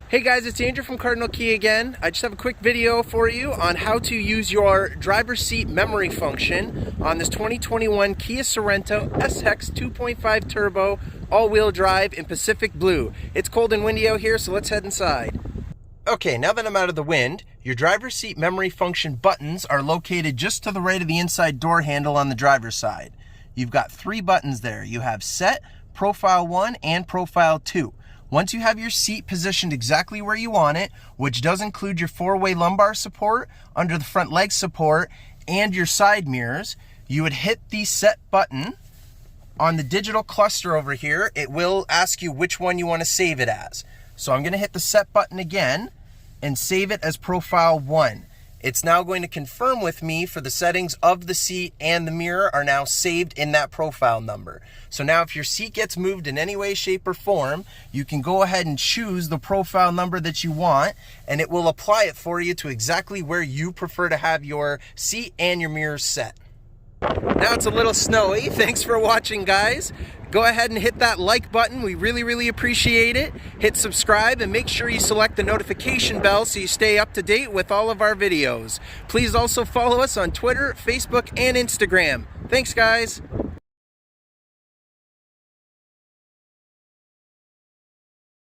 Hey guys, it's Andrew from Cardinal Kia again. I just have a quick video for you on how to use your driver's seat memory function on this 2021 Kia Sorento SX 2.5 turbo all-wheel drive in Pacific Blue. It's cold and windy out here, so let's head inside. Okay, now that I'm out of the wind, your driver's seat memory function buttons are located just to the right of the inside door handle on the driver's side. You've got 3 buttons there. You have Set, Profile 1, and Profile 2. Once you have your seat positioned exactly where you want it, which does include your 4-way lumbar support, under the front leg support, and your side mirrors, you would hit the Set button. On the digital cluster over here, it will ask you which one you want to save it as. So I'm going to hit the Set button again and save it as Profile 1. It's now going to confirm with me for the settings of the seat and the mirror are now saved in that profile number. So now if your seat gets moved in any way, shape, or form, you can go ahead and choose the profile number that you want, and it will apply it for you to exactly where you prefer to have your seat and your mirrors set. Now it's a little snowy. Thanks for watching, guys. Go ahead and hit that like button. We really appreciate it. Hit subscribe and make sure you select the notification bell so you stay up to date with all of our videos. Please also follow us on Twitter, Facebook, and Instagram. Thanks, guys.